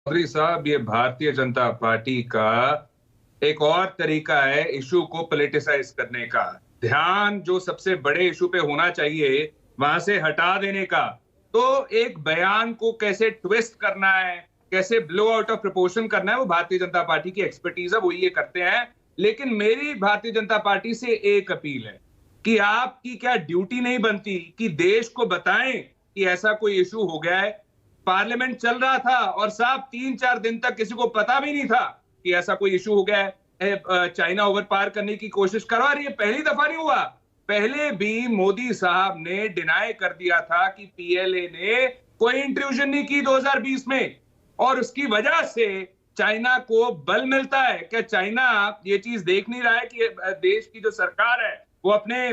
चौधरी साहब, ये भारतीय जनता पार्टी का एक और तरीका है इशू को पॉलिटिसाइज करने का। ध्यान जो सबसे बड़े इशू पे होना चाहिए वहां से हटा देने का। तो एक बयान को कैसे ट्विस्ट करना है, कैसे ब्लो आउट ऑफ प्रोपोर्शन करना है, वो भारतीय जनता पार्टी की एक्सपर्टीज है, वो ये करते हैं। लेकिन मेरी भारतीय जनता पार्टी से एक अपील है कि आपकी क्या ड्यूटी नहीं बनती कि देश को बताएं कि ऐसा कोई इशू हो गया है। पार्लियामेंट चल रहा था और साहब 3-4 दिन तक किसी को पता भी नहीं था कि ऐसा कोई इशू हो गया है। चाइना ओवर पार करने की कोशिश करो, और ये पहली दफा नहीं हुआ। पहले भी मोदी साहब ने डिनाई कर दिया था कि पीएलए ने कोई इंट्रूजन नहीं की 2020 में, और उसकी वजह से चाइना को बल मिलता है। क्या चाइना ये चीज देख नहीं रहा है कि देश की जो सरकार है वो अपने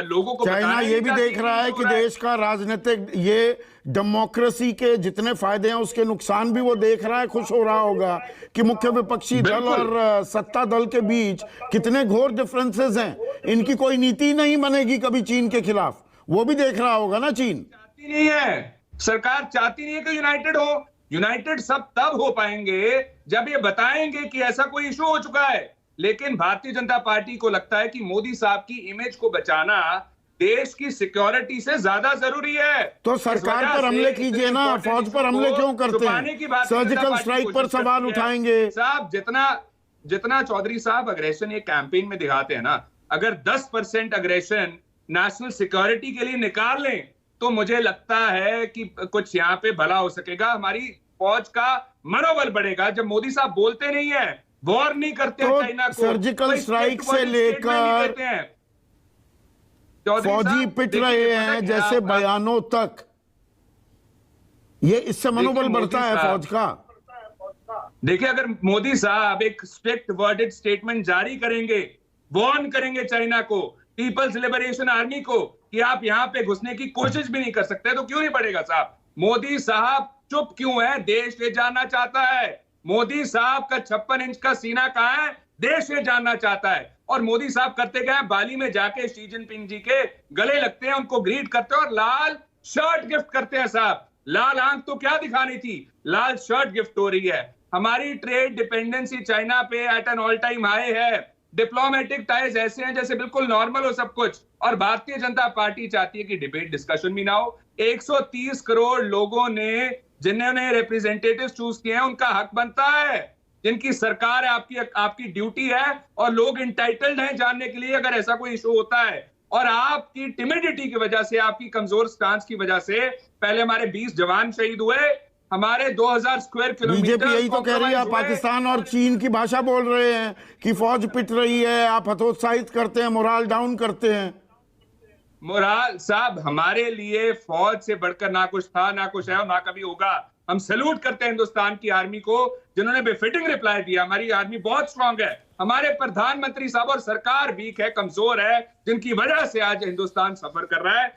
लोगों को चाइना ये भी देख रहा है कि देश का राजनीतिक ये डेमोक्रेसी के जितने फायदे हैं उसके नुकसान भी वो देख रहा है। खुश हो रहा होगा कि मुख्य विपक्षी दल और सत्ता दल के बीच कितने घोर डिफरेंसेस हैं। इनकी कोई नीति नहीं बनेगी कभी चीन के खिलाफ, वो भी देख रहा होगा ना। चीन चाहती नहीं है, सरकार चाहती नहीं है कि यूनाइटेड हो। यूनाइटेड सब तब हो पाएंगे जब ये बताएंगे कि ऐसा कोई इशू हो चुका है। लेकिन भारतीय जनता पार्टी को लगता है कि मोदी साहब की इमेज को बचाना देश की सिक्योरिटी से ज्यादा जरूरी है। तो सरकार पर हमले कीजिए ना, फौज पर हमले क्यों करते हैं? सर्जिकल स्ट्राइक पर सवाल उठाएंगे साहब। जितना चौधरी साहब अग्रेशन ये कैंपेन में दिखाते हैं ना, अगर 10% अग्रेशन नेशनल सिक्योरिटी के लिए निकाल लें तो मुझे लगता है कि कुछ यहाँ पे भला हो सकेगा। हमारी फौज का मनोबल बढ़ेगा जब मोदी साहब बोलते नहीं है, वॉर नहीं करते तो चाइना को, सर्जिकल स्ट्राइक से लेकर फौजी पिट रहे हैं जैसे बयानों तक, ये इससे मनोबल बढ़ता है फौज का। देखिए, अगर मोदी साहब एक स्ट्रिक्ट वर्डेड स्टेटमेंट जारी करेंगे, वार्न करेंगे चाइना को, पीपल्स लिबरेशन आर्मी को कि आप यहां पे घुसने की कोशिश भी नहीं कर सकते, तो क्यों नहीं पड़ेगा साहब? मोदी साहब चुप क्यों है? देश ये जानना चाहता है। मोदी साहब का 56 इंच का सीना कहां है? देश ये जानना चाहता है। और मोदी साहब करते क्या है? बाली में जाके शी जिनपिंग जी के गले लगते हैं, उनको ग्रीट करते हैं और लाल शर्ट गिफ्ट करते हैं साहब। लाल आंख तो क्या दिखानी थी, लाल शर्ट गिफ्ट हो रही है। हमारी ट्रेड डिपेंडेंसी चाइना पे at an all time high है। डिप्लोमेटिक टाइज ऐसे हैं जैसे बिल्कुल नॉर्मल हो सब कुछ। और भारतीय जनता पार्टी चाहती है कि डिबेट डिस्कशन भी ना हो। 130 करोड़ लोगों ने जिन्होंने रिप्रेजेंटेटिव चूज किए हैं, उनका हक बनता है। जिनकी सरकार है, आपकी ड्यूटी है, और लोग इंटाइटल्ड हैं जानने के लिए अगर ऐसा कोई इशू होता है। और आपकी टिमिडिटी की वजह से, आपकी कमजोर स्टांस की वजह से पहले हमारे 20 जवान शहीद हुए, हमारे 2000 स्क्वायर किलोमीटर। बीजेपी यही तो कह रही है, आप पाकिस्तान और चीन की भाषा बोल रहे हैं कि फौज पिट रही है, आप हतोत्साहित करते हैं, मोराल डाउन करते हैं। मोराल साहब, हमारे लिए फौज से बढ़कर ना कुछ था, ना कुछ है और ना कभी होगा। हम सैल्यूट करते हैं हिंदुस्तान की आर्मी को जिन्होंने बेफिटिंग रिप्लाई दिया। हमारी आर्मी बहुत स्ट्रांग है। हमारे प्रधानमंत्री साहब और सरकार वीक है, कमजोर है, जिनकी वजह से आज हिंदुस्तान सफर कर रहा है।